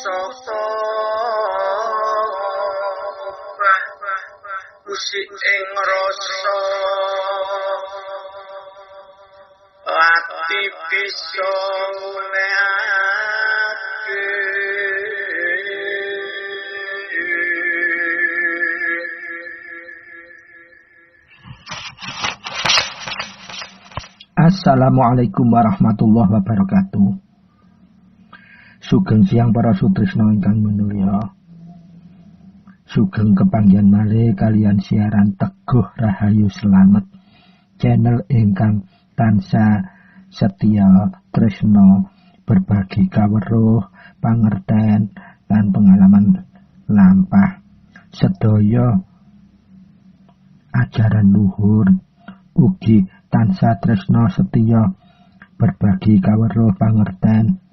sapa musik ing rasa ati bisa ngeake. Assalamualaikum warahmatullahi wabarakatuh. Sugeng siang para sutresna ingkang minulya. Sugeng kepanggihan malih kalian siaran Teguh Rahayu Slamet, channel ingkang tansah setia tresna berbagi kaweruh, pangerten lan pengalaman lampah sedaya ajaran luhur, ugi tansah tresna setia berbagi kaweruh pangerten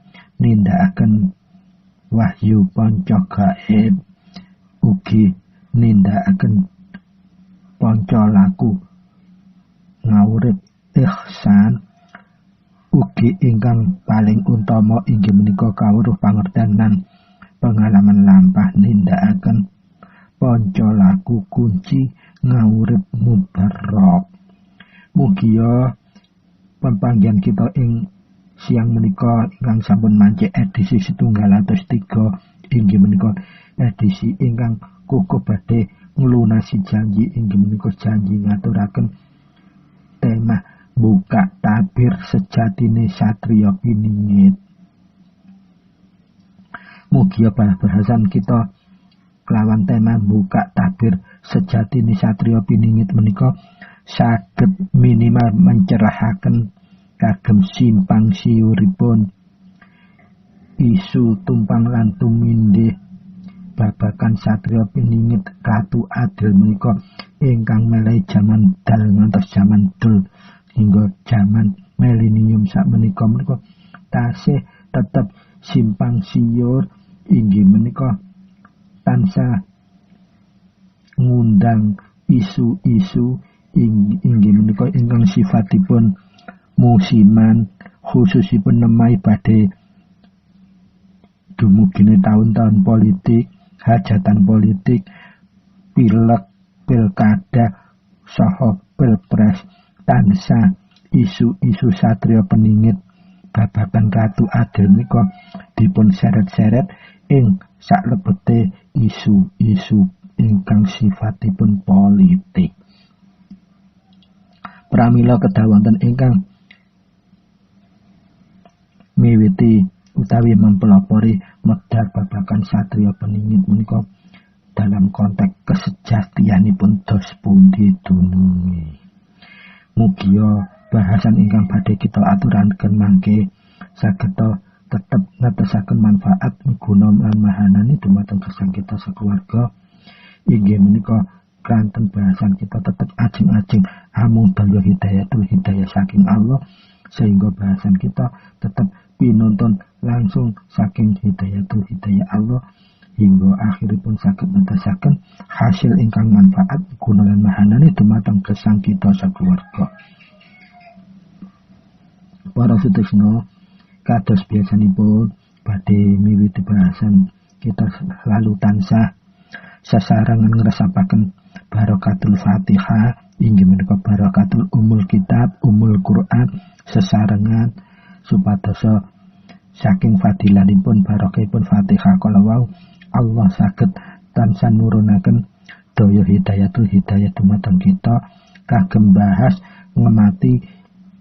nindakaken wahyu panca gaib, ugi nindakaken panca laku ngawurip ihsan, ugi ingkang paling utama inggih menika kawruh pangerten lan pengalaman lampah nindakaken panca laku kunci ngawurip mubarak. Mugia pepanggihan kita ing siang menika ingkang sampun mancik edisi 103 inggih menika edisi ingkang kukuh badhe nglunasi janji inggih menika janji ngaturaken tema buka tabir sejatine satriya piningit. Mugia bahasan kita kelawan tema buka tabir sejatine satriya piningit menika saged minimal mencerahaken kagem simpang siuripun isu tumpang lan tumindhih babagan satriya piningit Ratu Adil menika ingkang melehi jaman dal ngantos jaman dul hingga jaman milenium sakmenika menika tasih tetep simpang siur inggih menika tansah ngundang isu-isu inggih menika ingkang sifatipun musiman, khususipun nemai badhe dumugine tahun-tahun politik, hajatan politik, pilek, pilkada, saha pilpres, tansah isu-isu satriya peningit babagan Ratu Adil menika dipun seret-seret ing saklebete isu-isu ingkang sifatipun politik. Pramila kedah wonten ingkang miwiti utawi mempelopori medhar babagan satriya peningit menika dalam konteks kesejatianipun dos pundi dununge. Mugia bahasan ingkang badhe kita aturaken mangke saged tetep netesaken manfaat guna lan mahanani dumateng gesang kita sakeluarga. Inggih menika kanten bahasan kita tetep ajeng-ajeng amung daya hidayah saking Allah, sehingga bahasan kita tetap pinuntun langsung saking hidayah Allah hingga akhiripun saged netesaken hasil ingkang manfaat guna lan mahanane dumateng gesang kita sakeluarga. Para sutresna, kados biasanipun badhe miwiti bahasan kita lalu tansah sesarengan ngresapaken barakatul Fatihah inggih menika barakatul umul kitab, umul Quran sesarengan supados saking fadilanipun barokahipun Fatihah kala wau Allah saged tansah nurunaken daya hidayah dumateng kita kagem bahas ngemati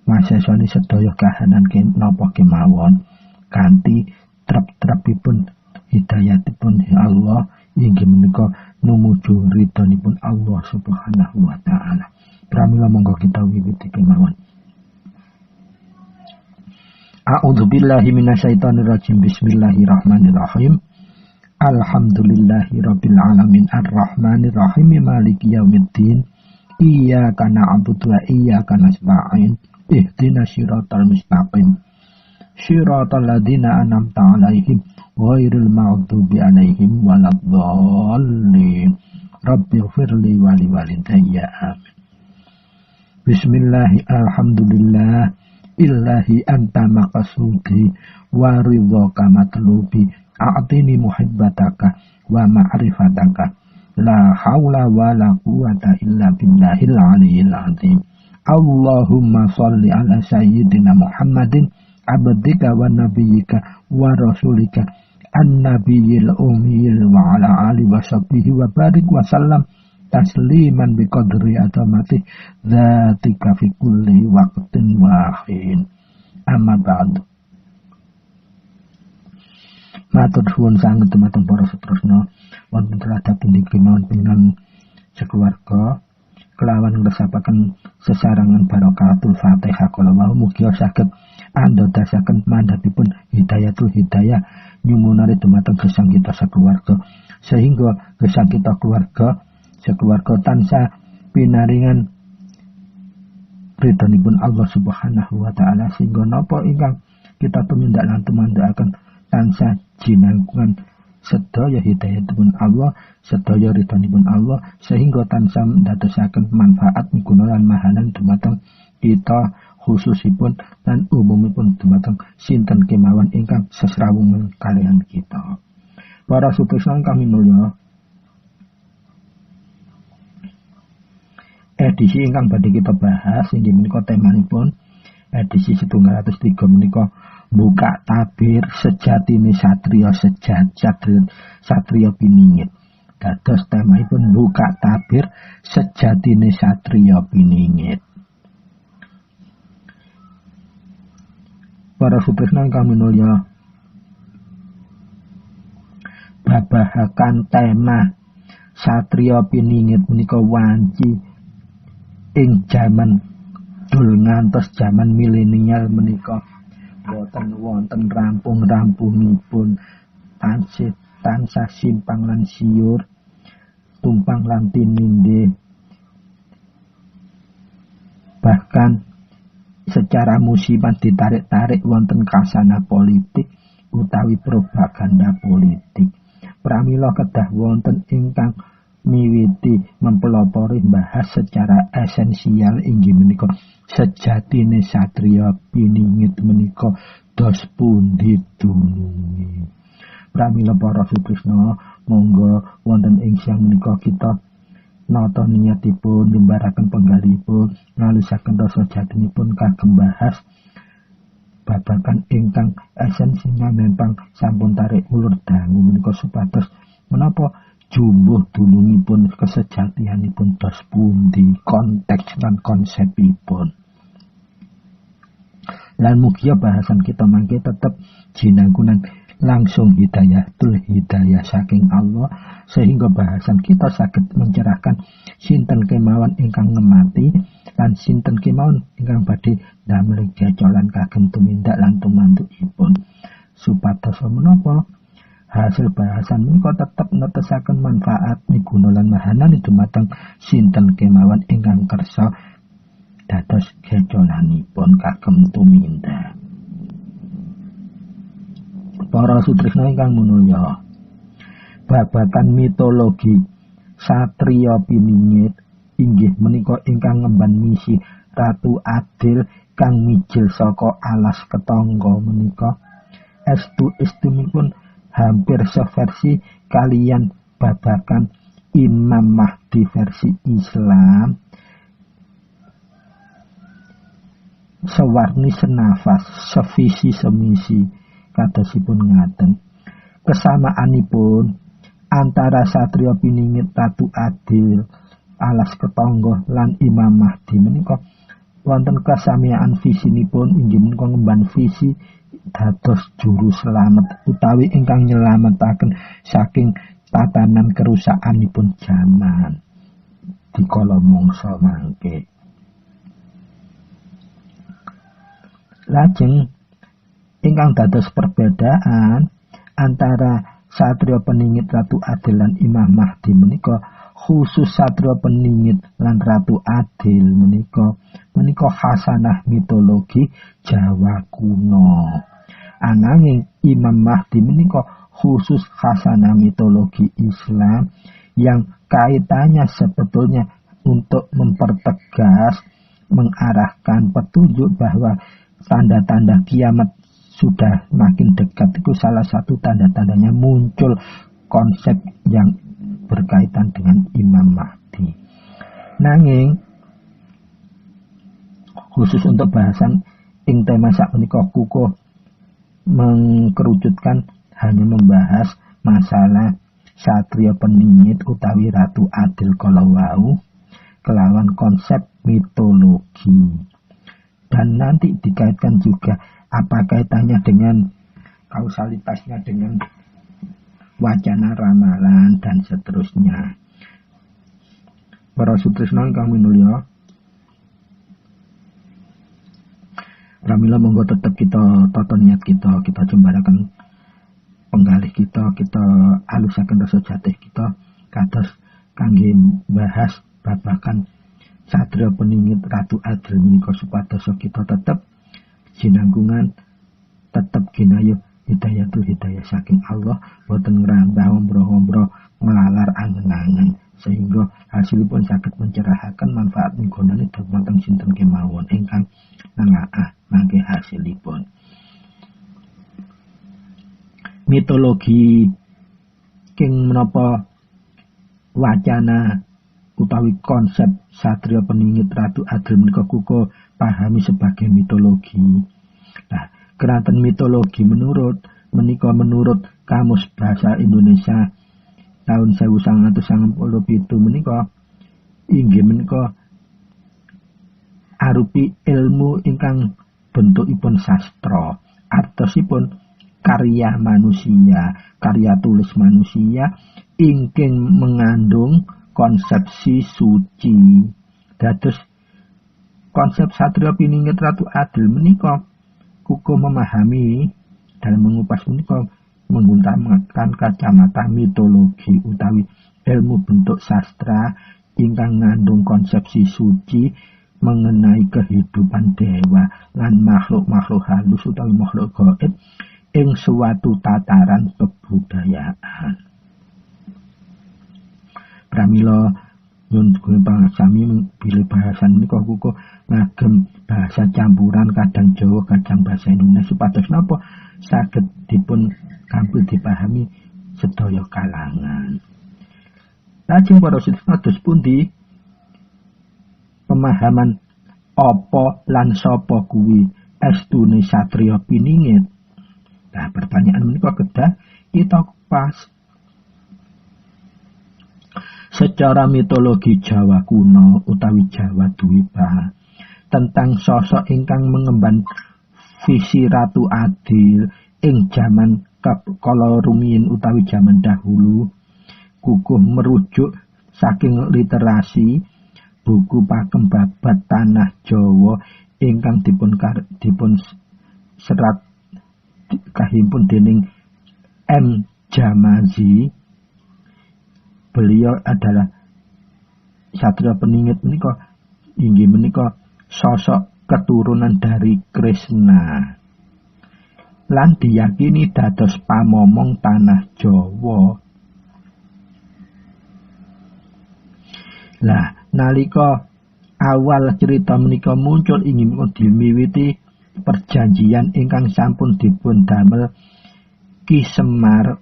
masesoni sedaya kahanan napa kemawon kanthi trep-trepipun hidayatipun Allah inggih menika numuju ridhonipun Allah Subhanahu wa taala. Pramila monggo kita wiwiti kemawon. A'udzubillahi minasyaitonirrajim. Bismillahirrahmanirrahim. Alhamdulillahirabbil alamin arrahmanirrahim maliki yaumiddin. Iyyaka na'budu wa iyyaka nasta'in. Ihdinas siratal mustaqim. Siratal ladzina an'amta 'alaihim ghairil maghdubi 'alaihim waladdallin. Rabbighfirli wa liwalidayya. Amin. Bismillah, alhamdulillah, illahi anta maqsudi wa ridhaka matlubi a'tini muhibbataka wa ma'rifataka la haula wa la quwata illa billahil aliyyil azim. Allahumma shalli ala sayyidina Muhammadin abdika wa nabiyyika wa rasulika an-nabiyil ummiyil wa ala alihi wa sahbihi wa barik wa sallam tasliman bi qadri azamati dzatika fi kulli waqtin wa hin. Amma ba'd. Matur suwun sanget dumateng para setrusna wonten tladah pundi kemawon panjenengan sekeluarga kelawan ngresapaken sesarangan barakatul Fatihah kala wau mugi saged andhodasaken mandhapipun hidayatul hidayah nyumunare dumateng gesang kita sekeluarga sehingga gesang kita keluarga sekeluarga tansah pinaringan ridhonipun Allah Subhanahu wa taala sehingga napa ingkang kita tumindak lan tumandhakaken tansah jinangkungan sedaya hidayahipun Allah, sedaya ridhonipun Allah sehingga tansah ndadosaken manfaat miguna lan mahalan dumateng kita khususipun lan umumipun dumateng sinten kemawon ingkang sesrawung kalian kita. Para sutresna kami mulya, edisi ingkang badhe kita bahas inggih menika temanipun edisi 103 menika buka tabir sejatine satriya satriya piningit. Dados temanipun buka tabir sejatine satriya piningit. Para sutresna kami mulya, babahaken tema satriya piningit menika wanci ing jaman dul ngantos jaman milenial menika boten wonten rampung-rampungipun tansah simpang lan siur tumpang lan tinindih bahkan secara musiman ditarik-tarik wonten kasana politik utawi propaganda politik pramila kedah wonten ingkang miwiti mempelopori bahas secara esensial inggih menika sejatine satriya piningit menika dos pundi dununge. Pramila para sutresna monggo wonten ing siang menika kita nata niatipun nyembaraken penggalipun ngalusaken rasa jatinipun kagem bahas babagan ingkang esensinya memang sampun tarik ulur dangu menika supados menapa jumbuh dunungipun kesejatianipun dos pundi konteks lan konsepipun. Lan mugia bahasan kita mangke tetep jinangkunan langsung hidayatul hidayah saking Allah sehingga bahasan kita saged mencerahkan sinten kemawon ingkang ngemati lan sinten kemawon ingkang badhe damel gecolan kagem tumindak lan tumandukipun supados menapa hasil bahasan menika tetep netesaken manfaat miguna lan mahanan dumateng sinten kemawon ingkang kersa dados gecolanipun kagem tumindak. Para sutresna ingkang munulya, babagan mitologi satriya piningit inggih menika ingkang ngemban misi Ratu Adil kang mijil saka alas ketangga menika estunipun hampir seversi kalian babagan Imam Mahdi versi Islam sewarni senafas sevisi semisi kadosipun ngaten kesamaanipun antara satriya piningit Ratu Adil alas ketangga lan Imam Mahdi menika wonten kesamian visinipun inggih menika ngemban visi dados juru selamat utawi ingkang nyelametaken saking tatanan kerusakanipun jaman dikala mangsa mangke. Lajeng ingkang dados perbedaan antara satriya peningit Ratu Adil lan Imam Mahdi menika khusus satriya peningit lan Ratu Adil menika khasanah mitologi Jawa kuno. Ananging Imam Mahdi menika khusus khasanah mitologi Islam yang kaitannya sebetulnya untuk mempertegas, mengarahkan petunjuk bahwa tanda-tanda kiamat sudah makin dekat itu salah satu tanda-tandanya muncul konsep yang berkaitan dengan Imam Mahdi. Nanging khusus untuk bahasan ing tema sakmenika kukuh mengkerucutkan hanya membahas masalah satriya peningit utawi Ratu Adil kala wau kelawan konsep mitologi. Dan nanti dikaitkan juga apa kaitannya dengan kausalitasnya dengan wacana ramalan dan seterusnya. Para sutresna ingkang minulya, pramila monggo tetap kita tata niat kita jembaraken penggalih kita alusaken rasa jatih kita kados kangge bahas babagan satriya peningit Ratu Adil menika supados kita tetap sinanggungan, tetap ginayuh hidayah saking Allah, boten ngrambah ombro-ombro nglalar angen-angen sehingga hasilipun saged mencerahaken manfaat minggonane dhumateng sinten kemawon ingkang nelaah mangke hasilipun. Mitologi king menapa wacana utawi konsep satriya peningit Ratu Adil menika kuko pahami sebagai mitologi. Nah, keranten mitologi menurut Kamus Bahasa Indonesia tahun 1997 menika inggih menika arupi ilmu ingkang bentukipun sastra, artosipun karya manusia, karya tulis manusia ingkang mengandung konsepsi suci. Dados konsep satriya piningit Ratu Adil menika kukuh memahami dan mengupas menika menggunakan kacamata mitologi utawi ilmu bentuk sastra ingkang ngandung konsepsi suci mengenai kehidupan dewa lan makhluk-makhluk halus utawi makhluk gaib ing suatu tataran kebudayaan. Pramila nyun pangasami pilih bahasan menika kukuh ngagem bahasa campuran kadang Jawa kadang bahasa Indonesia supados napa saged dipun gampil dipahami sedaya kalangan. Lajeng para sedherek dos pundi pemahaman apa lan sapa kuwi estune satriya piningit. Nah, pertanyaan menika kedah kita pas. Secara mitologi Jawa kuno utawi Jawa Dwipa tentang sosok ingkang mengemban visi Ratu Adil ing jaman kala rumiyin utawi jaman dahulu kukuh merujuk saking literasi buku pakem babat tanah Jawa ingkang dipun serat kahimpun dening M. Jamazi. Beliau adalah satriya peningit menika inggih menika sosok keturunan dari Krishna lan diyakini dados pamomong tanah Jawa. Lah nalika awal cerita menika muncul inggih menika dimiwiti perjanjian ingkang sampun dipun damel Ki Semar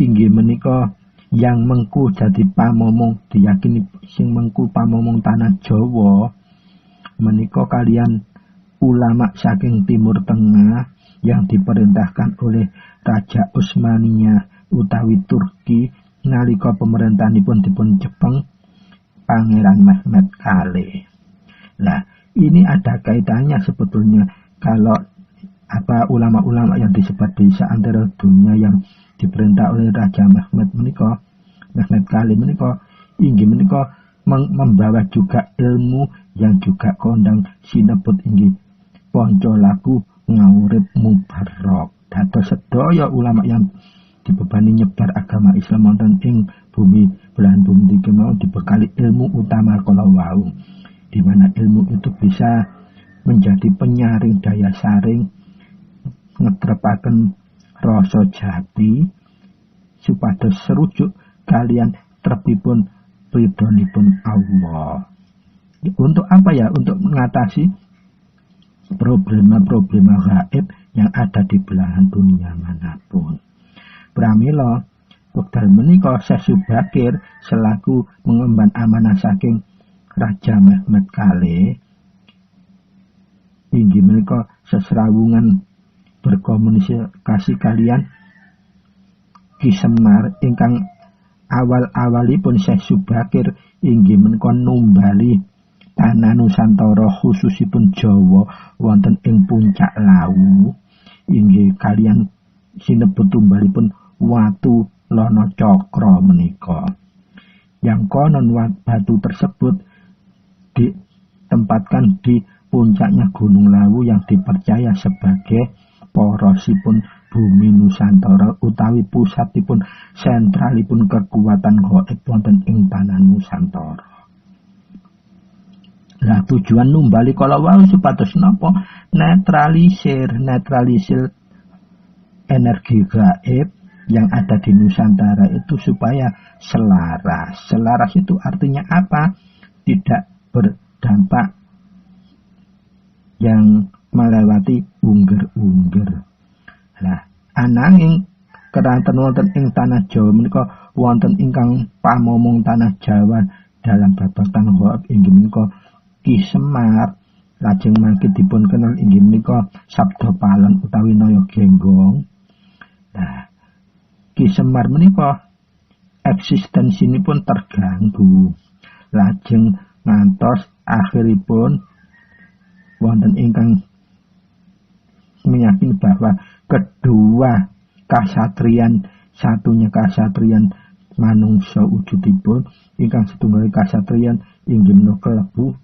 inggih menika yang mengku jadi pamomong diyakini sing mengku pamomong tanah Jawa menika kalian ulama saking Timur Tengah yang diperintahkan oleh Raja Utsmaniyah utawi Turki nalika pemerintahanipun dipun Jepang Pangeran Mehmet Kale. Nah, ini ada kaitannya sebetulnya kalau ulama-ulama yang disebar di seantero dunia yang diperintah oleh Raja Mehmet Kale menika inggih menika membawa juga ilmu yang juga kondang sinebut inggih ponco laku ngawurip mubarok. Dados sedaya ulama yang dibebani nyebar agama Islam wonten ing belahan bumi iki mau dibekali ilmu utama kala wau, di mana ilmu itu bisa menjadi penyaring daya saring ngetrepaken rasa jati supados serujuk kalian trepipun ridhonipun Allah. Untuk apa ya? Untuk mengatasi problema-problema gaib yang ada di belahan dunia manapun. Pramila wekdal menika Syekh Subakir selaku mengemban amanah saking Raja Mehmet Kalih inggih menika sesrawungan berkomunikasi kalian Ki Semar ingkang awal-awalipun Syekh Subakir inggih menika numbali tanah Nusantara khususipun Jawa wonten ing puncak Lawu inggih kalian sinebut tumbalipun Watu Lono Cokro menika. Yang konon batu tersebut ditempatkan di puncaknya Gunung Lawu yang dipercaya sebagai porosipun bumi Nusantara utawi pusatipun sentralipun kekuatan gaib wonten ing tanah Nusantara. Lah tujuan numbali kala wau supados napa? Netralisir energi gaib yang ada di Nusantara itu supaya selaras. Selaras itu artinya apa? Tidak berdampak yang melewati ungger-ungger. Lah ananging keranten wonten ing tanah Jawa menika wonten ingkang pamomong tanah Jawa dalam babagan gaib inggih menika Ki Semar, lajeng mangke dipun kenal inggih menika Sabda Palon utawi Naya Genggong. Nah, Ki Semar menika eksistensinipun terganggu. Lajeng ngantos akhiripun wonten ingkang meyakini bahwa kedua kasatriyan, satunya kasatriyan manungsa wujudipun, ingkang setunggal kasatriyan inggih menika klebu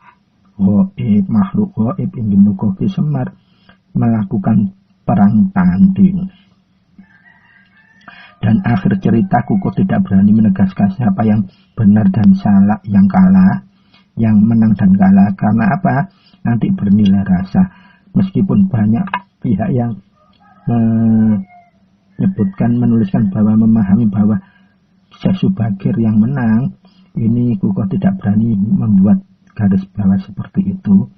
gaib, makhluk gaib inggih menika Ki Semar melakukan perang tanding. Dan akhir cerita Kuko tidak berani menegaskan siapa yang benar dan salah, yang kalah, yang menang dan kalah. Karena apa? Nanti bernilai rasa. Meskipun banyak pihak yang menuliskan bahwa memahami bahwa Syekh Subakir yang menang, ini Kuko tidak berani membuat garis bawah seperti itu.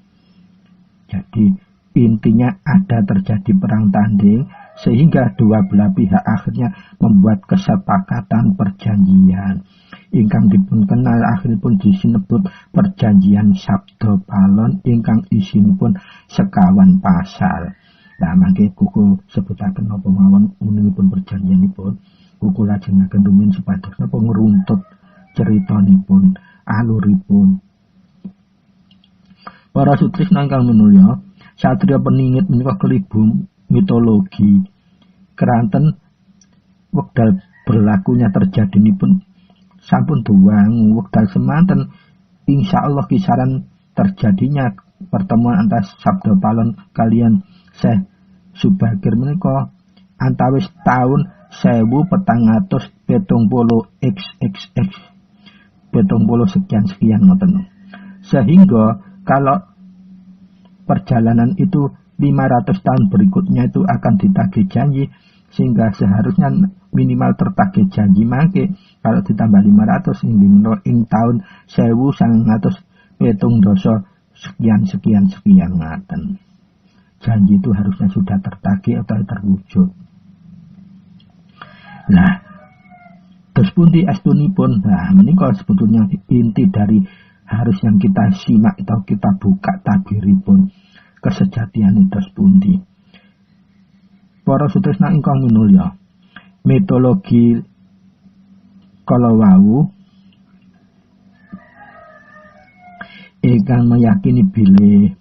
Jadi intinya ada terjadi perang tanding sehingga dua belah pihak akhirnya membuat kesepakatan perjanjian ingkang dipun kenal akhiripun disinebut perjanjian Sabda Palon ingkang isinipun sekawan pasal. Nah mangke Kuku sebutaken napa mawon uningipun perjanjianipun Kuku lajengaken rumiyin supados napa ngruntut ceritanipun aluripun. Para sutrisna ingkang minulya, satriya peningit menika kelibu mitologi keranten wekdal berlakunya terjadinipun sampun duwang wekdal semanten insyaallah kisaran terjadinya pertemuan antara Sabda Palon kalian Syekh Subakir menika antawis tahun 1470 XXX 70 sekian ngoten. Sehingga kalau perjalanan itu 500 tahun berikutnya itu akan ditagih janji, sehingga seharusnya minimal tertagih janji mangke kalau ditambah 500 ing tahun 1970 sekian ngaten. Janji itu harusnya sudah tertagih atau terwujud. Nah, terus pundi astunipun. Nah, menika sebetulnya inti dari harus yang kita simak atau kita buka tabiripun kesejatian terus pundi. Para sutresna ingkang minulya, mitologi kala wau ingkang meyakini bilih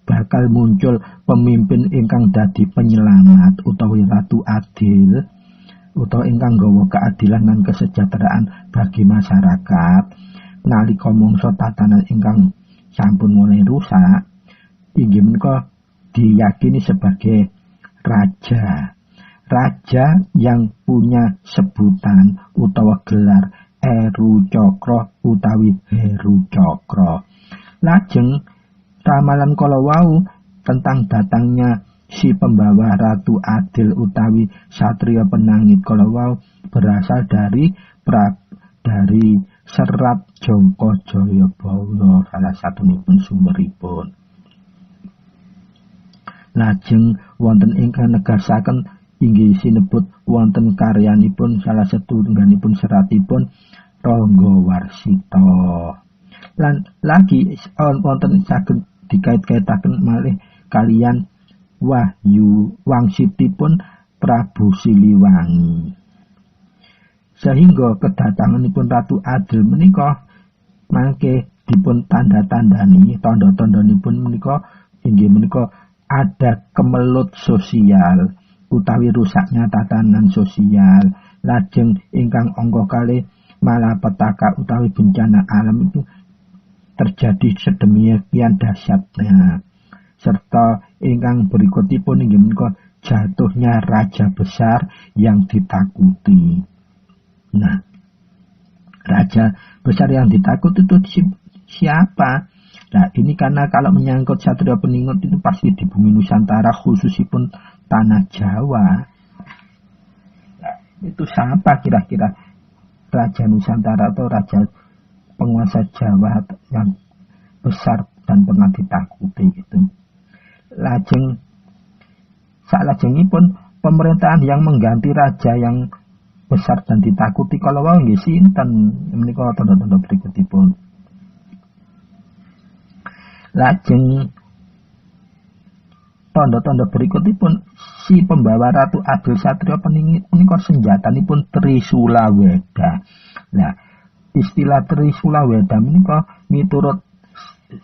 bakal muncul pemimpin ingkang dadi penyelamat utawi ratu adil utawa ingkang nggawa keadilan dan kesejahteraan bagi masyarakat nalika mangsa tatanan ingkang sampun mulai rusak inggih menika diyakini sebagai raja yang punya sebutan utawa gelar Eru Cokro utawi Heru Cokro. Lajeng ramalan kala wau tentang datangnya si pembawa ratu adil utawi satriya penangit kala wau berasal dari Serat Jongko Jayabala salah satunipun sumberipun. Lajeng wonten ingkang negasaken inggih sinebut wonten karyanipun salah setunggalipun seratipun Ranggawarsita. Lan lagi wonten saged dikait-kaitaken malih kaliyan Wahyu wangsitipun Prabu Siliwangi. Sehingga kedatanganipun Ratu Adil menika mangke dipun tanda-tandani, tanda-tandanipun menika inggih menika ada kemelut sosial utawi rusaknya tatanan sosial. Lajeng ingkang angka kalih malapetaka utawi bencana alam itu terjadi sedemikian dahsyatnya. Serta ingkang berikutipun inggih menika jatuhnya raja besar yang ditakuti. Nah, raja besar yang ditakuti itu siapa? Nah, ini karena kalau menyangkut Satria Peningit itu pasti di bumi Nusantara, khususipun tanah Jawa. Nah, itu siapa kira-kira raja Nusantara atau raja penguasa Jawa yang besar dan pernah ditakuti gitu. Lajeng salajengipun pemerintahan yang mengganti raja yang besar dan ditakuti kalau wau nggih sinten menika tanda-tanda berikutipun. Lajeng tanda-tanda berikutipun si pembawa Ratu Adil Satria Peningit menika senjatanipun Trisula Weda. Nah, istilah Trisula Weda menika miturut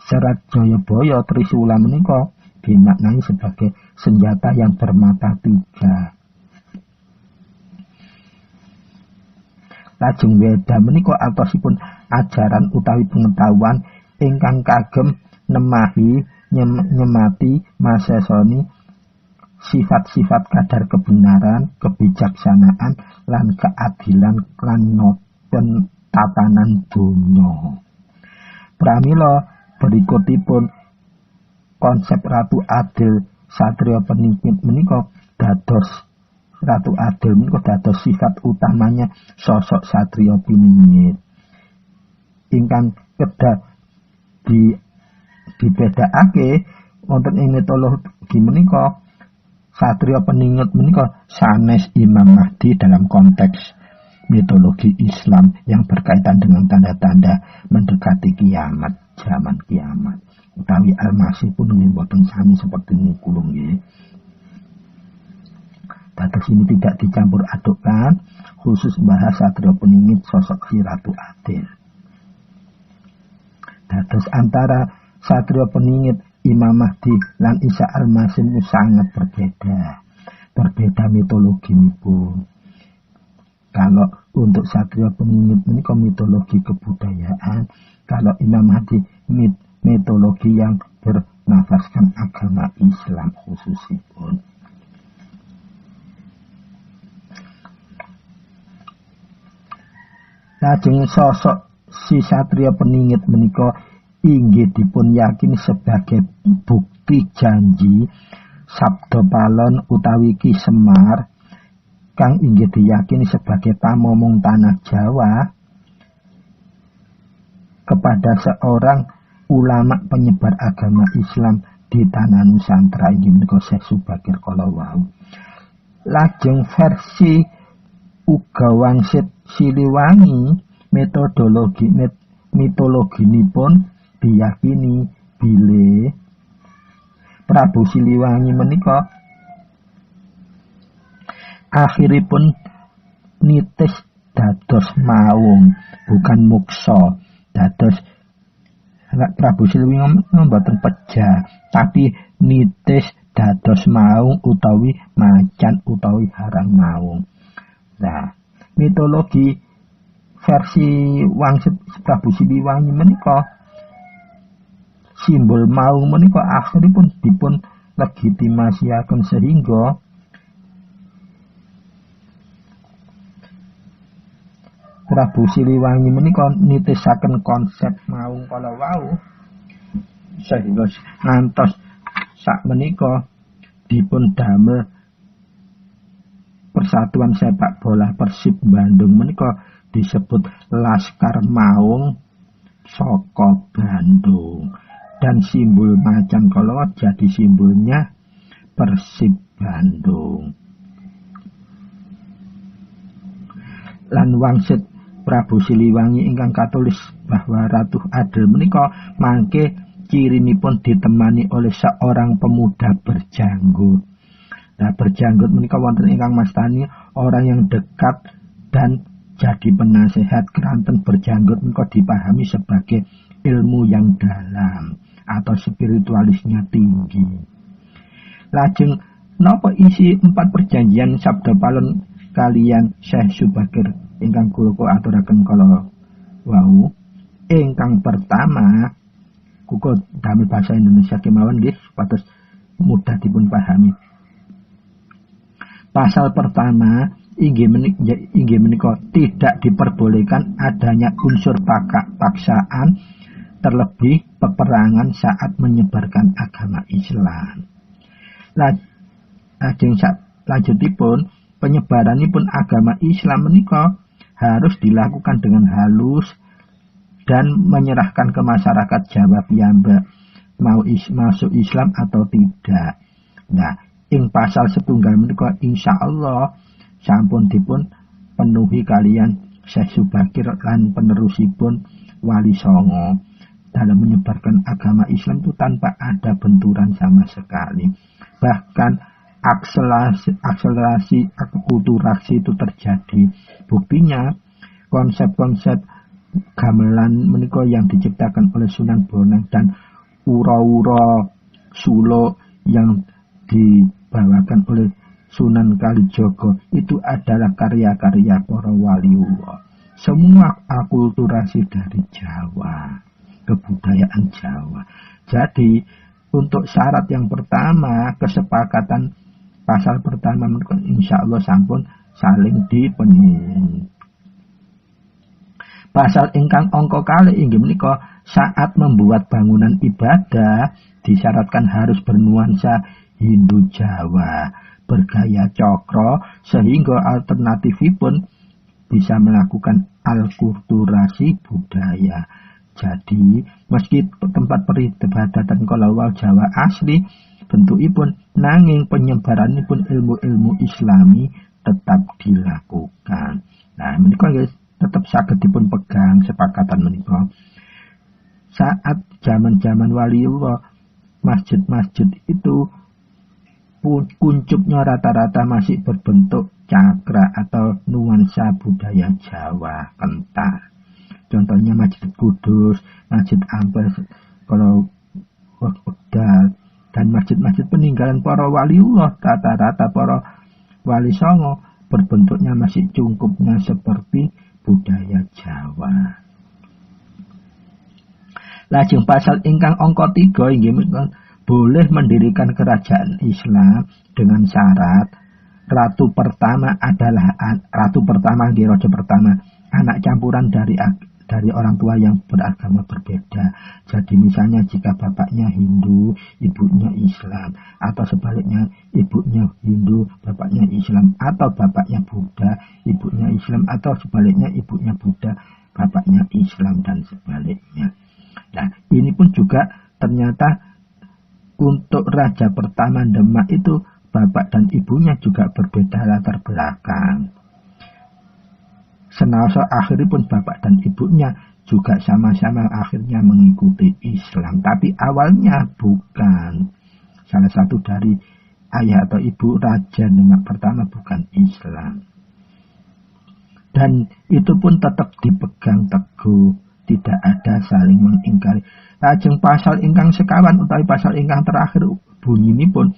Serat Jayabaya Trisula menika dimaknai sebagai senjata yang bermata tiga. Lajeng Weda menika atosipun ajaran utawi pengetahuan ingkang kagem nemahi nyemati masesoni sifat-sifat kadar kebenaran, kebijaksanaan, lan keadilan lan noten tatanan donya. Pramila berikutipun konsep Ratu Adil Satria Peningit menika dados Ratu Adil menika dados sifat utamanya sosok Satria Peningit ingkang kedah dibedakake wonten ing mitologi menika. Satria Peningit menika sanes Imam Mahdi dalam konteks mitologi Islam yang berkaitan dengan tanda-tanda mendekati kiamat, zaman kiamat. Utawi Al-Masih pun nggih boten sami seperti niku nggih. Dados ini tidak dicampur adukkan, khusus bahas Satria Peningit sosok si Ratu Adil. Dados antara Satria Peningit Imam Mahdi lan Isa Al-Masih itu sangat berbeda. Berbeda mitologi pun. Kalau untuk Satria Peningit menika mitologi kebudayaan, kalau Imam Mahdi mitologi yang bernafaskan agama Islam khususipun. Lajeng sosok si Satria Peningit menika inggih dipun yakini sebagai bukti janji Sabda Palon utawi Ki Semar kang inggih diyakini sebagai pamomong tanah Jawa kepada seorang ulama penyebar agama Islam di tanah Nusantara inggih menika Syekh Subakir kala wau. Lajeng versi Uga Wangsit Siliwangi mitologinipun diyakini bilih Prabu Siliwangi menika akhiripun nitis dados maung bukan muksa. Dados Prabu Siliwangi mboten pejah tapi nitis dados maung utawi macan utawi harang maung. Nah, mitologi versi Wangsit Prabu Siliwangi menika simbol maung menika akhiripun dipun legitimasiaken sehingga Prabu Siliwangi menika nitisaken konsep maung kala wau sehingga ngantos sak menika dipun damel Persatuan Sepak Bola Persib Bandung menika disebut Laskar Maung saka Bandung. Dan simbol macan kolot jadi simbolnya Persib Bandung. Lan wangsit Prabu Siliwangi ingkang katulis bahwa Ratu Adel menika mangke cirinipun ditemani oleh seorang pemuda berjanggut. Nah, berjanggut menika wonten ingkang mastani orang yang dekat dan jadi penasehat. Keranten berjanggut menika dipahami sebagai ilmu yang dalam atau spiritualisnya tinggi. Lajeng napa isi 4 perjanjian sabda palon kalian Syekh Subakir ingkang kula aturaken kala wau? Ingkang pertama kuko damel bahasa Indonesia kemawon nggih supados mudah dipun pahami. Pasal pertama inggih menika tidak diperbolehkan adanya unsur paksaan terlebih peperangan saat menyebarkan agama Islam. Lajeng lanjutipun penyebaranipun agama Islam menika harus dilakukan dengan halus dan menyerahkan ke masyarakat Jawa piyambak mau masuk Islam atau tidak. Nah, ing pasal setunggal menika insyaallah sampun dipun penuhi kalian Syekh Subakir lan penerusipun Wali Songo dalam menyebarkan agama Islam itu tanpa ada benturan sama sekali. Bahkan akselerasi akulturasi itu terjadi. Buktinya konsep-konsep gamelan menika yang diciptakan oleh Sunan Bonang dan ura-ura Sulo yang dibawakan oleh Sunan Kalijogo itu adalah karya-karya para waliullah. Semua akulturasi dari Jawa, kebudayaan Jawa. Jadi untuk syarat yang pertama, kesepakatan pasal pertama insyaallah sampun saling dipenuhi. Pasal ingkang angka kalih inggih menika saat membuat bangunan ibadah disyaratkan harus bernuansa Hindu Jawa, bergaya cokro, sehingga alternatifipun bisa melakukan alkulturasi budaya. Jadi, meski tempat peribadatan kalawau Jawa asli, bentukipun nanging penyebaranipun ilmu-ilmu Islami tetap dilakukan. Nah, menika tetap saged dipun pegang sepakatan menika. Saat zaman-zaman waliullah, masjid-masjid itu kuncupnya rata-rata masih berbentuk cakra atau nuansa budaya Jawa kental. Contohnya Masjid Kudus, Masjid Ampel, kalau Wekdal, dan masjid-masjid peninggalan para waliullah, rata-rata para wali songo berbentuknya masih cungkupnya seperti budaya Jawa. Lajeng pasal ingkang angka 3 inggih menika boleh mendirikan kerajaan Islam dengan syarat ratu pertama raja pertama anak campuran dari orang tua yang beragama berbeda. Jadi misalnya jika bapaknya Hindu, ibunya Islam, atau sebaliknya ibunya Hindu, bapaknya Islam, atau bapaknya Buddha, ibunya Islam, atau sebaliknya ibunya Buddha, bapaknya Islam, dan sebaliknya. Nah, ini pun juga ternyata untuk raja pertama Demak itu bapak dan ibunya juga berbeda latar belakang. Senaosa akhiripun bapak dan ibunya juga sama-sama akhirnya mengikuti Islam, tapi awalnya bukan. Salah satu dari ayah atau ibu raja Demak pertama bukan Islam. Dan itu pun tetap dipegang teguh, tidak ada saling mengingkari. Lajeng pasal ingkang sekawan utawi pasal ingkang terakhir bunyinipun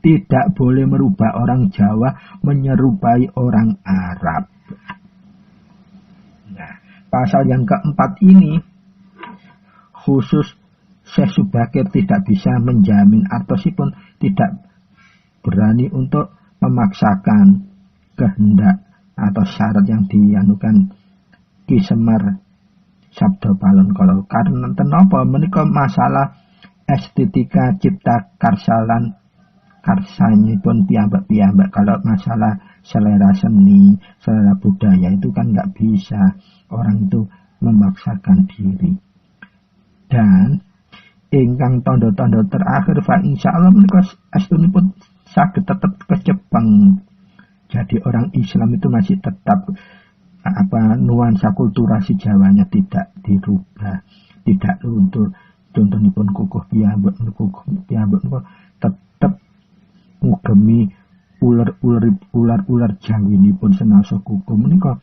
tidak boleh merubah orang Jawa menyerupai orang Arab. Nah, pasal yang keempat ini khusus Syekh Subakir tidak bisa menjamin ataupun tidak berani untuk memaksakan kehendak atau syarat yang dianukan Ki Semar Sabda Palon kalau karena tenapa menika masalah estetika cipta karsalan karsanyipun piyambak-piyambak. Kalau masalah selera seni, selera budaya itu kan nggak bisa orang itu memaksakan diri. Dan ingkang tondo-tondo terakhir fa insyaallah menika astunipun saged tetap kecepeng. Jadi orang Islam itu masih tetap nuansa kulturasi Jawanya tidak dirubah, tidak luntur. Contohipun kukuh piyambak tetap ngugemi ular Jawinipun senasa kukuh menika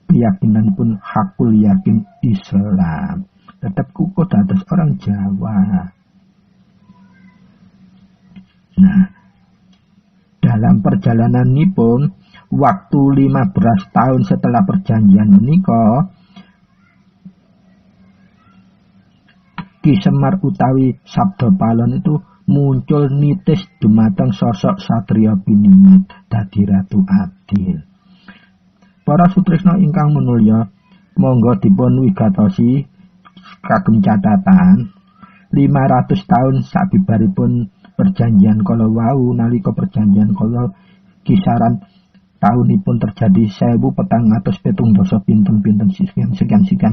keyakinanipun hakul yakin Islam. Tetap kukuh dados orang Jawa. Nah, dalam perjalananipun waktu 15 tahun setelah perjanjian menika, Ki Semar utawi Sabda Palon itu muncul nitis dumateng sosok satriya piningit dadi Ratu Adil. Para sutresna ingkang minulya, monggo dipun wigatosi kagem catatan 500 tahun sabibaripun perjanjian kala wau. Nalika perjanjian kala kisaran taunipun terjadi 1417 pinten-pinten sekian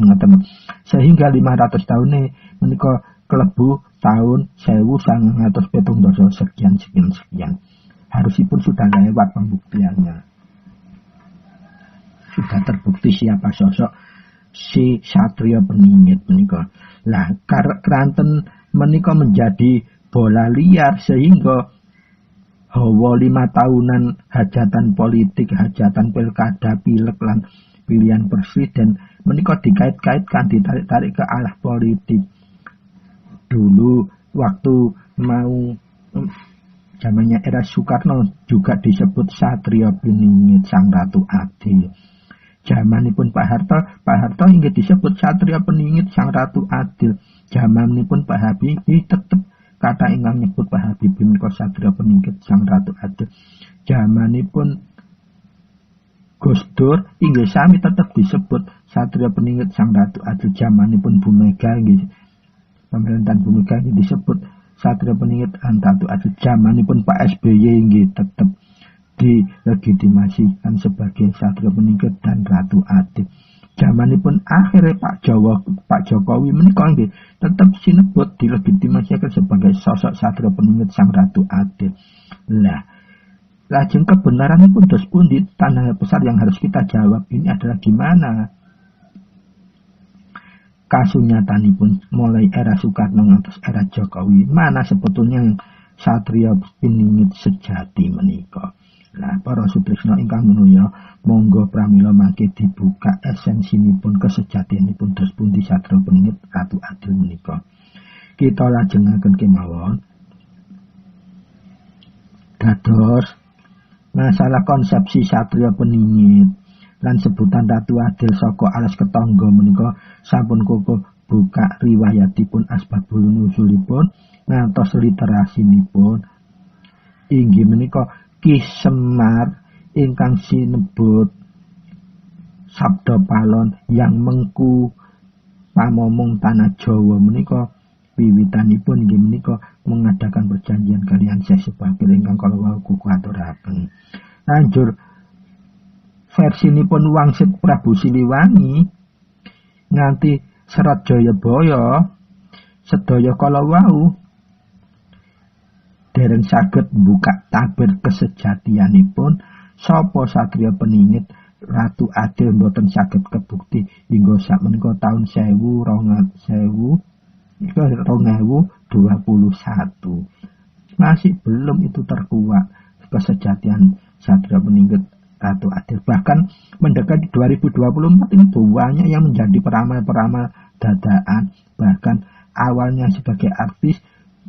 ngoten. Sehingga 500 tahun menika kelebu tahun 1917 sekian. Harusipun sudah lewat pembuktiannya. Sudah terbukti siapa sosok si Satria Peningit menika. Lah keranten menika menjadi bola liar sehingga hawa 5 tahunan hajatan politik, hajatan pilkada, pilek lan pilihan presiden menika dikait-kaitkan, ditarik-tarik ke arah politik. Dulu waktu mau zamannya era Soekarno juga disebut Satria Peningit Sang Ratu Adil. Zamanipun Pak Harto inggih disebut Satria Peningit Sang Ratu Adil. Zamanipun Pak Habibie tetap kata ingkang nyebut Pak Habibie menika Satria Peningit Sang Ratu Adil. Zamanipun Gus Dur inggih sami tetap disebut Satria Peningit Sang Ratu Adil. Zamanipun Bu Mega inggih pemerintahan Bu Mega inggih disebut Satria Peningit Sang Ratu Adil. Zamanipun Pak SBY inggih tetap dilegitimasikan sebagai Satria Peningit dan Ratu Adil. Zamanipun akhirnya Pak Jokowi menika nggih tetap sinebut dilegitimasikan sebagai sosok Satria Peningit Sang Ratu Adil. Lah, lajeng kebenaranipun dos pundi? Tanda besar yang harus kita jawab ini adalah gimana kasunyatanipun mulai era Soekarno ngantos era Jokowi, mana sebetulnya yang Satria Peningit sejati menika. Lah para sutresna ingkang minulya, monggo pramila mangke dibuka esensinipun kesejatianipun dos pundi Satria Peningit Ratu Adil menika. Kita lajengaken kemawon dados masalah konsepsi Satria Peningit lan sebutan Ratu Adil saka alas ketangga menika sampun kukuh buka riwayatipun asbabul nuzulipun ngantos literasinipun. Inggih menika Ki Semar ingkang sinebut Sabda Palon yang mengku pamomong tanah Jawa menika wiwitanipun inggih menika mengadakan perjanjian kalian Syekh Subakir ingkang kala wau kuku aturaken. Lanjur versinipun Wangsit Prabu Siliwangi nganti Serat Jayabaya sedaya kala wau dereng saged buka tabir kesejatianipun sapa Satria Peningit Ratu Adil mboten saged kebukti hingga sakmenika taun 2021 masih belum itu terkuak kesejatian Satria Peningit Ratu Adil. Bahkan mendekati 2024 ini banyak yang menjadi peramal-peramal dadaan, bahkan awalnya sebagai artis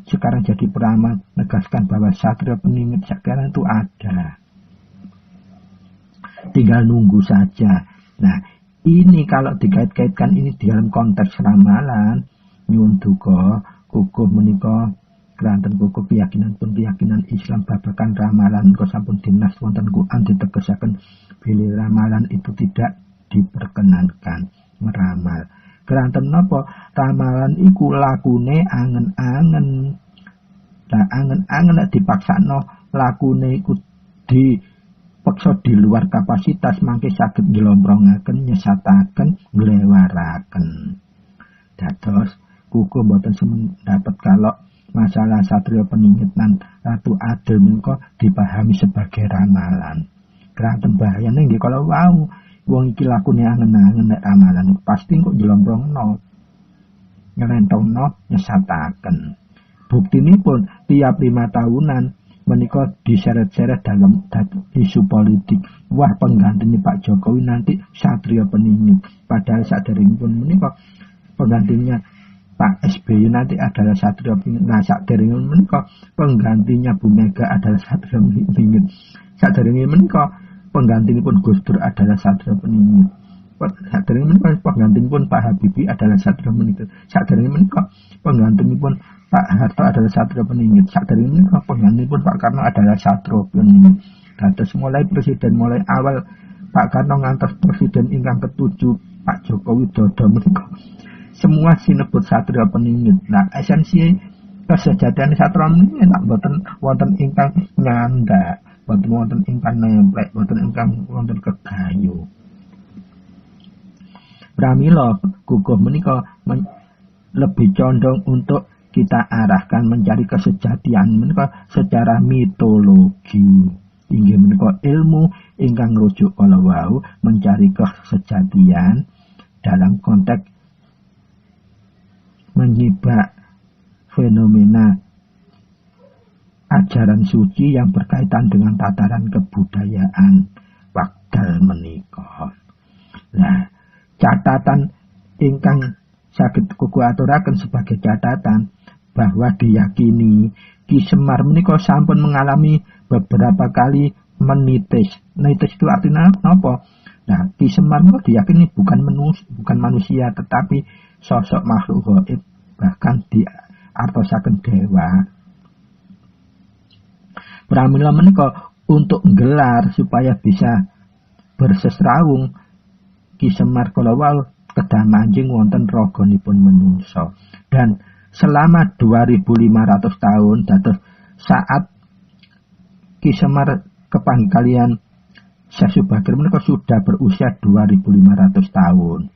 sekarang jadi peramal, menegaskan bahwa Satria Peningit sekarang itu ada. Tinggal nunggu saja. Nah, ini kalau dikait-kaitkan ini di dalam konteks ramalan, nyuwun duka kukuh menika keranten kukuh keyakinan Islam babagan ramalan kok sampun dinas wonten Quran ditegesaken bilih ramalan itu tidak diperkenankan meramal. Keranten napa? Ramalan iku lakune angen-angen. Nah, angen-angen nek dipaksakno lakune iku dipeksa di luar kapasitas mangke saged nglomprongaken, nyesataken, nglewaraken. Dados kuku mboten semendapat kalau masalah Satrio Peningit lan Ratu Adil menika dipahami sebagai ramalan. Kraton bahayane nggih kalau wau wong iki lakune angen-angen nek ramalan pasti kok jelomprongno. Nyelentongno nyesataken. Buktinipun tiap 5 tahunan menika diseret-seret dalam isu politik. Wah, penggantinya Pak Jokowi nanti Satrio Peningit. Padahal saderengipun menika penggantinya Pak SBY nanti adalah Satrio Peningit. Nah, saderengipun menika penggantinya Bu Mega adalah Satrio Peningit. Saderengipun menika penggantinipun Gus Dur adalah Satrio Peningit. Saderengipun penggantinipun Pak Habibie adalah Satrio Peningit. Saderengipun menika penggantinipun Pak Harto adalah Satrio Peningit. Saderengipun penggantinipun Pak Karno adalah Satrio Peningit. Dados mulai presiden mulai awal Pak Karno ngantos presiden ingkang ketujuh Pak Jokowi Dodo menika semua sinebut Satrio Peningit. Nah, esensi kesejatian Satrio Peningit boten wonten ingkang nyandak, boten wonten ingkang nemplek, boten ingkang wonten kegayu. Pramila kukuh menika lebih condong untuk kita arahkan mencari kesejatian menika secara mitologi. Inggih menika ilmu ingkang rujuk kala wau mencari kesejatian dalam konteks menyibak fenomena ajaran suci yang berkaitan dengan tataran kebudayaan wekdal menika. Nah, catatan ingkang saged kuku aturaken sebagai catatan bahwa diyakini Ki Semar menika sampun mengalami beberapa kali menitis. Nitis itu artinya apa? Nah, Ki Semar menika diyakini bukan manusia tetapi sosok makhluk gaib, bahkan diartosaken dewa. Pramila menika untuk gelar supaya bisa bersesrawung Ki Semar kala wau kedah manjing wonten raganipun manungsa. Dan selama 2500 tahun dados saat Ki Semar kepanggih kalian Syekh Subagir menika sudah berusia 2500 tahun.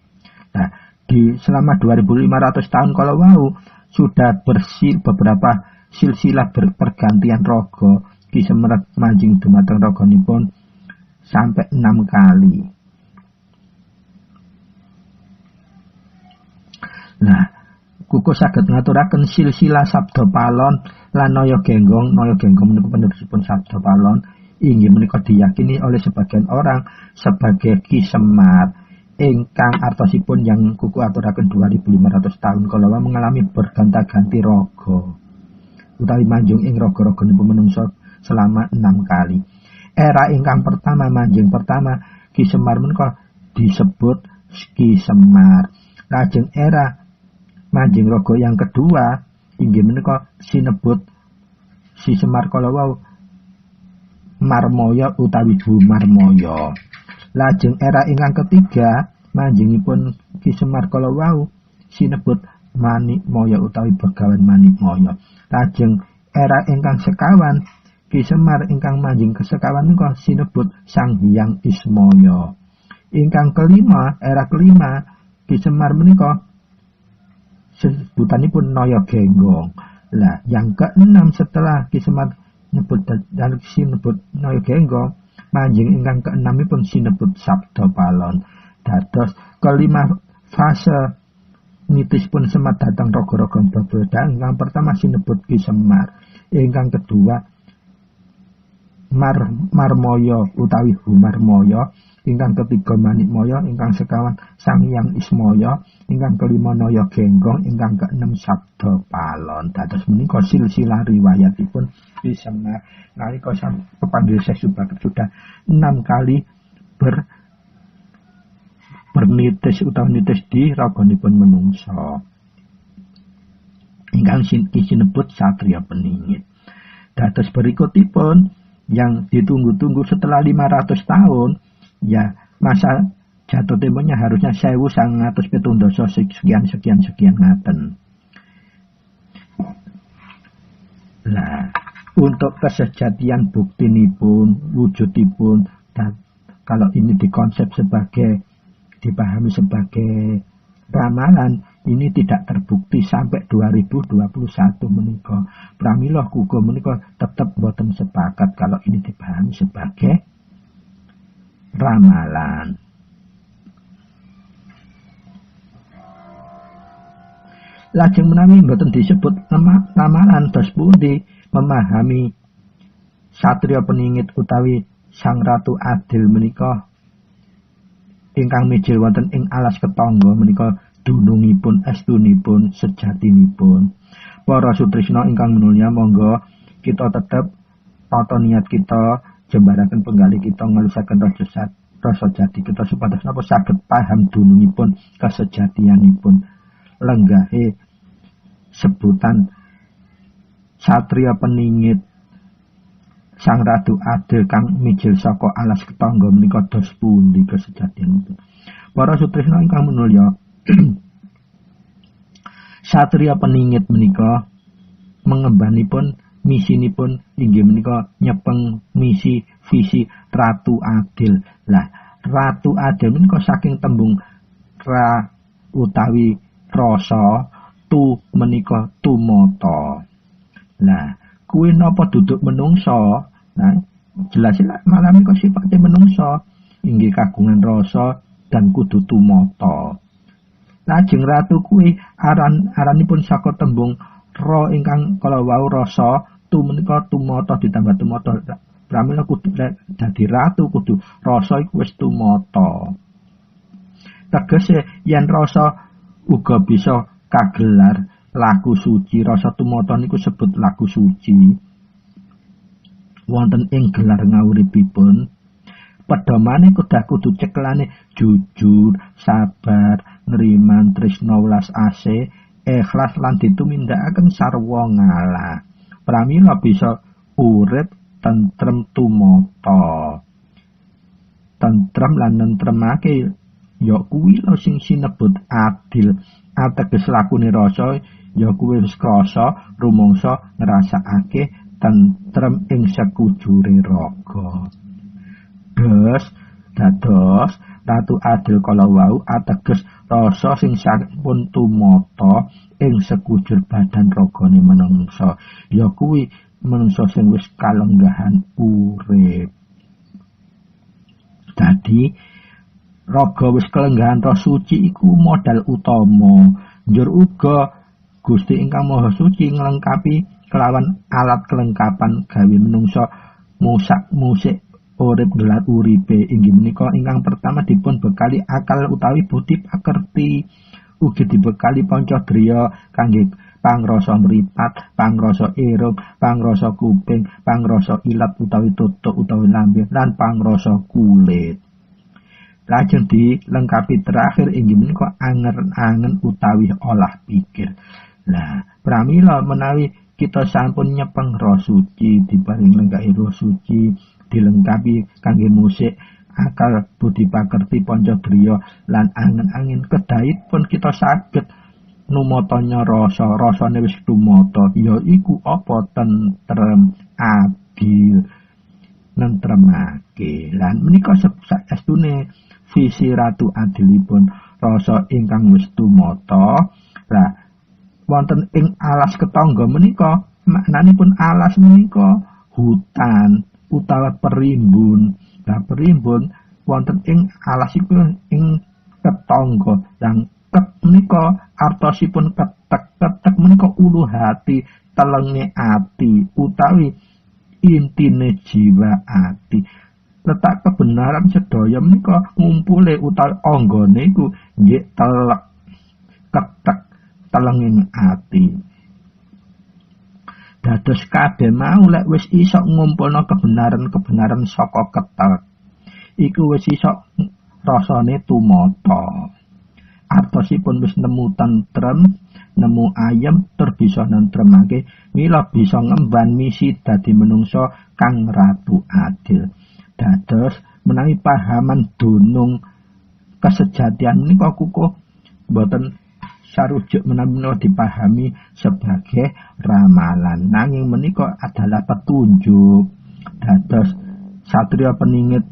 Nah, di selama 2500 tahun kala wau sudah beberapa silsilah pergantian raga. Ki Semar manjing dumateng raganipun sampai 6 kali. Nah, kuku saged ngaturaken silsilah Sabda Palon lan Naya Genggong. Naya Genggong menika penerusipun Sabda Palon. Inggih menika diyakini oleh sebagian orang sebagai Ki Semar ingkang artosipun yang kuku aturaken 2500 tahun kala mengalami berganta-ganti raga utawi manjing ing raga-raganipun manungsa selama 6 kali. Era ingkang pertama manjing pertama Ki Semar menika disebut Ki Semar. Lajeng era manjing raga yang kedua inggih menika sinebut Si Semar kala wau Marmoyo utawi Bu Marmoyo. Lajeng era ingkang ketiga manjingipun Ki Semar kala wau sinebut Manikmaya utawi Begawan Manikmaya. Lajeng era ingkang sekawan Ki Semar ingkang manjing kesekawan menika sinebut Sang Hyang Ismaya. Ingkang kelima, era kelima Ki Semar menika sebutanipun Naya Genggong. Lah, yang keenam setelah Ki Semar nyebut dan sinebut Naya Genggong, manjing ingkang keenamipun sinebut Sabda Palon. Dados kelima fase nitispun Semar datang raga-raga berbeda. Ingkang pertama sinebut Ki Semar, ingkang kedua Marmoyo utawi Humarmoyo, ingkang ketiga Manikmaya, ingkang sekawan Sang Hyang Ismaya, ingkang kelima Naya Genggong, ingkang keenem Sabda Palon. Dados menika silsilah riwayatipun Ki Semar. Nalika kepanggih Syekh Subagir sudah 6 kali bernitis utawi nitis di raganipun manungsa. Ingkang sinebut Satrio Peningit. Dados berikutipun yang ditunggu-tunggu setelah 500 tahun, ya masa jatuh temponya harusnya 1917 sekian ngaten. Nah, untuk kesejatian buktinipun, wujudipun, dan kalau ini dikonsep sebagai dipahami sebagai ramalan ini tidak terbukti sampai 2021 menika. Pramila uga menika tetap boten sepakat kalau ini dipahami sebagai ramalan. Lajeng menawi boten disebut ramalan dos pundi memahami satriya peningit utawi sang ratu adil menika ingkang mijil wonten ing alas ketangga menika dunungipun estunipun sejatinipun. Para sutrisna ingkang minulya, monggo kita tetep tata niat kita jembaraken penggali kita ngalusaken rasa jati kita supados napa saged paham dunungipun kesejatianipun lenggahe sebutan satriya peningit sang ratu adil kang mijil saka alas ketangga menika dos pundi kesejatianipun. Para sutrisna ingkang minulya, satriya peningit menika mengembanipun misinipun inggih menika nyepeng misi visi ratu adil. Lah, ratu adil menika saking tembung ra utawi rasa, tu menika tumata. Lah, kuwi napa duduk menungsa? Nah, jelas malah menika sifate menungsa inggih kagungan rasa dan kudu tumata. Lajeng ratu kuwi aranipun saka tembung ra ingkang kala wau rasa, tu menika tumata ditambah tumata. Pramila kudu dadi ratu kudu rasa iku wis tumata. Tegese yen rasa uga bisa kagelar laku suci, rasa tumata niku sebut laku suci. Wonten ing gelar ngawuripipun pedomane kudu cekelane jujur, sabar, nriman, tresna welas asih, ikhlas lan ditumindakaken sarwa ngalah. Pramila bisa urip tentrem tumata. Tentrem lan nentremake ya kuwi lho sing sinebut adil. Ateges lakune rasa ya kuwi wis krasa, rumangsa, ngrasakake tentrem ing sekujure raga. Dados ratu adil kala wau ateges rasa sing sampun tumata ing sekujur badan ragane manungsa. Ya kuwi manungsa sing wis kalenggahan urip. Dadi raga wis kalenggahan roh suci iku modal utama. Njur uga Gusti ingkang Maha Suci nglengkapi kelawan alat kelengkapan gawe menungsa musik urip gelar uripe. Inggih menika ingkang pertama dipun bekali akal utawi budi pakerti, ugi dibekali panca driya kangge pangrasa mripat, pangrasa irung, pangrasa kuping, pangrasa ilat utawi tutuk utawi lambe lan pangrasa kulit. Lajeng dilengkapi terakhir inggih menika angen-angen utawi olah pikir. Lah, pramila menawi kita sampun nyepeng roh suci, diparing lengkapi roh suci, dilengkapi kangge musik, akal budi pakerti panca driya lan angen-angen kedait pun kita saged numatanya rasane wis tumata, ya iku apa tentrem adil nentremake. Lan menika saestune visi ratu adilipun rasa ingkang wis tumata. Lah wonten ing alas ketangga menika maknanipun alas menika hutan utawa perimbun. Lah perimbun wonten ing alas iku ing ketangga. Dan ket menika artosipun ketek menika ulu hati, telenge ati utawi intine jiwa ati. Letak kebenaran sedaya menika ngumpule utawi anggane iku nggih telek ketek telenging ati. Dados kabeh mau lek wis iso ngumpulna kebenaran saka ketek iku wis iso rasane tumata. Artosipun wis nemu tentrem, nemu ayem, tur bisa nentremake, mila bisa ngemban misi dadi menungsa kang ratu adil. Dados menawi pahaman dunung kesejatian menika kukuh boten sarujuk menawi dipahami sebagai ramalan, nanging menika adalah petunjuk. Dados satriya peningit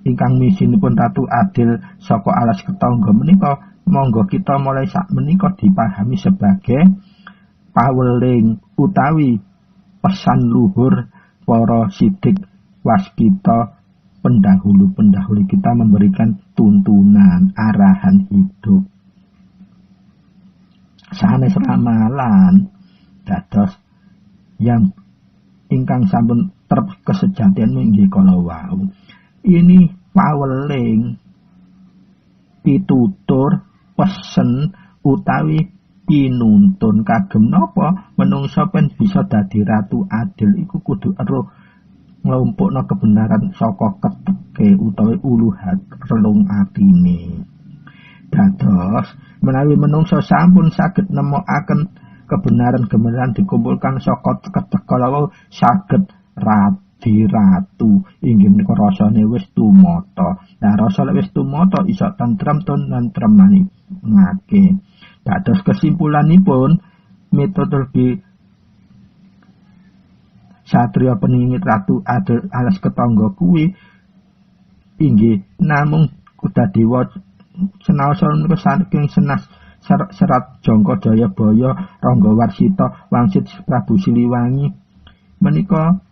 ingkang misinipun ratu adil saka alas ketangga menika monggo kita mulai sak menika dipahami sebagai paweling utawi pesan luhur para sidik waskita pendahulu-pendahulu kita memberikan tuntunan arahan hidup. Sanes ramalan dados yang ingkang sampun kesejatian inggih kala wau. Ini paweling pitutur pesen utawi pinuntun kagem napa menungsa pen bisa dadi ratu adil iku kudu eruh nglumpukna kebenaran saka keteke utawi uluhat relung atine. Dados menawi menungsa sampun saged nemokaken kebenaran-kebenaran dikumpulkan saka keteke lawu saged ratu inggih menika rasane wis tumata. Nah rasa wis tumata iso tentrem tentremani ngake. Dados kesimpulanipun metodologi satriya peningit ratu adil alas ketangga kuwi inggih namung Kudadewa senaosa menika saking serat Jangka Jayabaya Ranggawarsita wangsit Prabu Siliwangi menika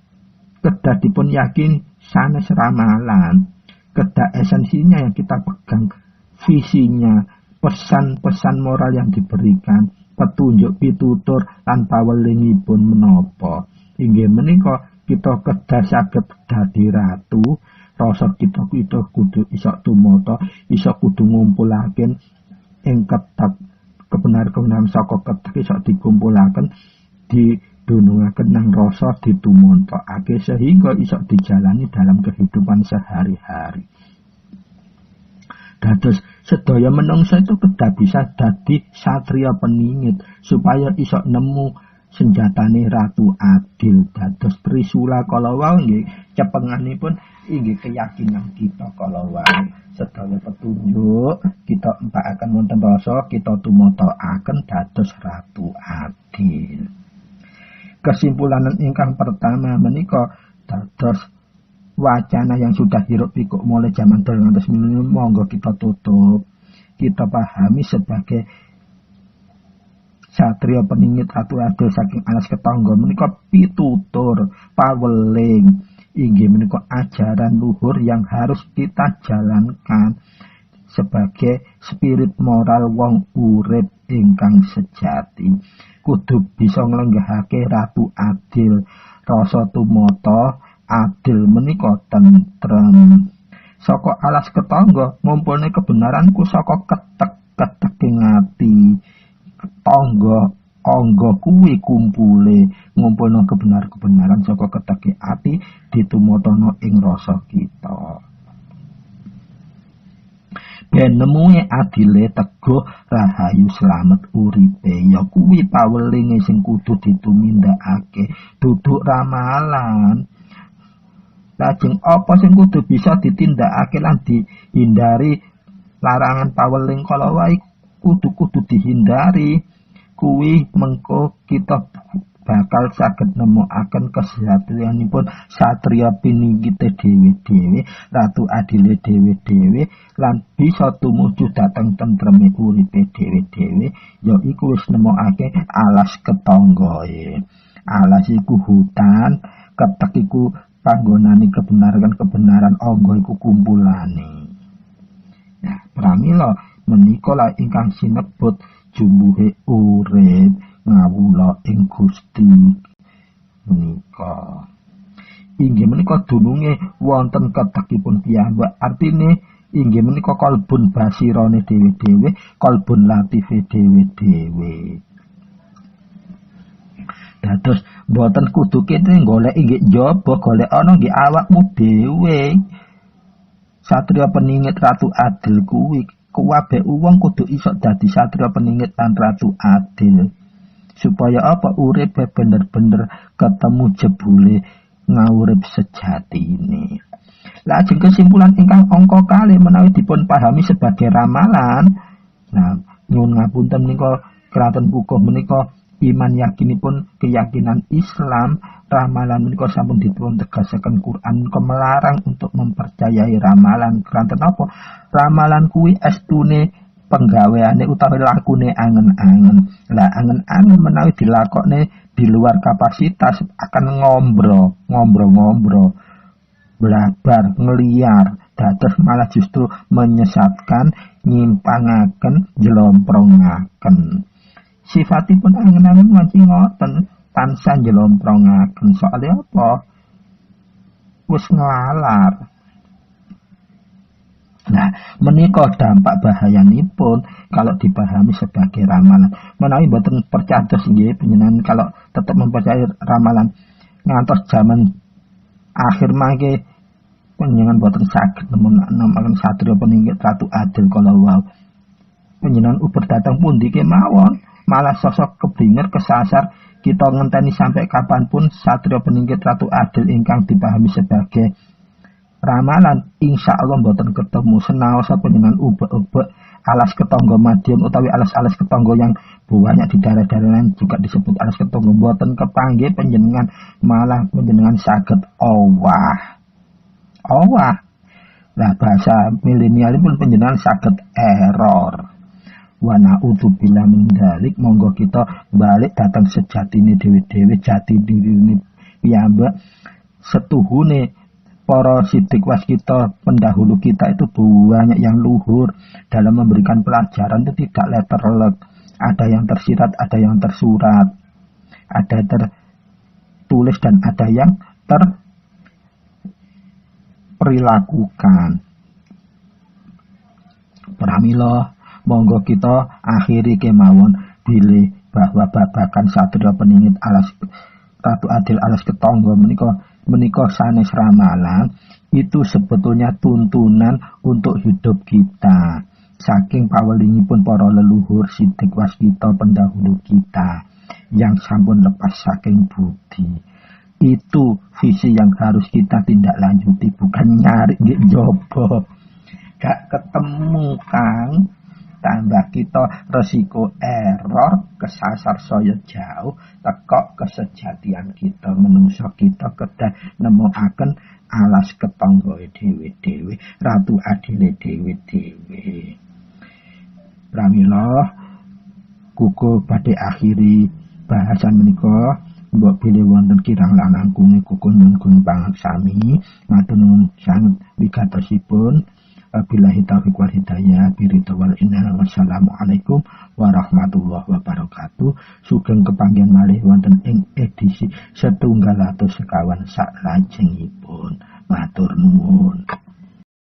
kedah dipun yakin sanes ramalan, kedah esensinya yang kita pegang, visinya, pesan-pesan moral yang diberikan, petunjuk pitutur lan pawelingipun menapa. Inggih menika kita kedah saged dadi ratu, rasa kita kudu iso tumata, iso kudu ngumpulaken ing ketak kebenar-kebenaran saka ketak iso dikumpulaken didunungaken nang rasa ditumontakake sehingga iso dijalani dalam kehidupan sehari-hari. Dados sedaya menungsa itu kedah bisa dadi satriya peningit supaya iso nemu senjatane ratu adil. Dados trisula kala wau nggih cepenganipun inggih keyakinan kita kala wau sedaya petunjuk kita empakaken wonten rasa kita tumatokaken dados ratu adil. Kesimpulan ingkang pertama menika dados wacana yang sudah hiruk pikuk mulai zaman dahulu ngantos minimum monggo kita tutup, kita pahami sebagai satriya peningit ratu adil saking alas ketangga menika pitutur paweling inggih menika ajaran luhur yang harus kita jalankan sebagai spirit moral wong urip ingkang sejati. Kudu bisa nglenggahake ratu adil, rasa tumata adil menika tentrem. Saka alas ketangga ngumpulne kebenaranku saka ketek-keteking ati. Angga kuwi kumpule ngumpulna kebenaran saka keteke ati ditumatana ing rasa kita. Ben nemuke adile teguh rahayu slamet uripe ya kuwi pawelinge sing kudu ditumindakake duduk ramalan. Lajeng apa sing kudu bisa ditindakake lan dihindari larangan paweling kala wae kudu dihindari kuwi mengko kita bakal saged nemokaken kesehatanipun satriya piningite dhewe-dhewe ratu adile dhewe-dhewe lan bisa tumuju dhateng tentreme uripe dhewe-dhewe ya iku wis nemokake alas ketanggae. Alas iku hutan, ketek iku panggonane kebenaran angga iku kumpulane. Nah pramila menika la ingkang sinebut jumbuhe urip ngawula ing Gusti menika. Inggih menika dununge wonten ketekipun piyambak. Artine inggih menika kalbun basirane dhewe-dhewe, kalbun latife dhewe-dhewe. Dados mboten kudu kene golek inggih njaba, golek ana nggih awakmu dhewe. Satriya peningit ratu adil kuwi kuwabe wong kudu iso dadi satriya peningit lan ratu adil. Supaya apa urip bener-bener ketemu jebule ngurip sejatine. Lajeng kesimpulan ingkang angka kalih menawi dipun pahami sebagai ramalan. Nah, nyuwun ngapunten menika kraton hukum menika iman yakinipun keyakinan Islam. Ramalan menika sampun dipun tegasaken Quran melarang untuk mempercayai ramalan. Kraton apa? Ramalan kuwi estune penggaweane utawi lakune angen-angen. Lah angen-angen menawi dilakokne di luar kapasitas akan ngombro, blabar, ngeliar, dados malah justru menyesatkan, nyimpangaken, jlomprongaken. Sifatipun angen-angen manci ngoten, tansah jlomprongaken. Soale apa? Wis nglalar. Nah, menika dampak bahayanipun kalau dipahami sebagai ramalan. Menawi mboten percados nggih panjenengan kalau tetap mempercayai ramalan ngantos zaman akhir mangke panjenengan mboten saged nemen satriya peningkit Ratu Adil kala wau. Panjenengan uber dateng pundi kemawon, malah sosok keblinger kesasar kita ngenteni sampai kapanpun satriya peningkit Ratu Adil ingkang dipahami sebagai ramalan insya Allah mboten ketemu senaosa panjenengan ubek-ubek alas ketangga Madiun utawi alas-alas ketangga yang banyak di daerah-daerah lain juga disebut alas ketangga mboten kepanggih panjenengan malah panjenengan saged owah. Lah bahasa milenial pun panjenengan saged error. Wa na'udzubillah min dzalik, monggo kita balik datang sejatine dhewe-dhewe, jati dirine piyambak setuhune para sidik waskita pendahulu kita itu banyak yang luhur dalam memberikan pelajaran itu tidak letterlek. Ada yang tersirat, ada yang tersurat, ada tertulis dan ada yang terperilakukan. Pramila monggo kita akhiri kemawon bilih bahwa babakan satriya peningit alas Ratu Adil alas ketangga menika sanes ramalan itu sebetulnya tuntunan untuk hidup kita saking pawelingipun para leluhur sidik waskita pendahulu kita yang sampun lepas saking budi. Itu visi yang harus kita tindak lanjuti, bukan nyari nggih njaba. Gak ketemu Kang, tambah kita resiko error, kesasar saya jauh, tekok kesejatian kita, menungso kita kedah nemokaken alas ketangga dhewe-dhewe, Ratu Adile dhewe-dhewe. Pramila kuku badhe akhiri bahasan menika, mbok bilih wonten kirang langkung kuku nyuwun pangaksami, matur nuwun sanget wigatosipun. Wabillahi taufiq wal hidayah, biridho wal inna. Wassalamualaikum warahmatullahi wabarakatuh. Sugeng kepanggihan malih wonten ing edisi 151 salajengipun. Matur nuwun.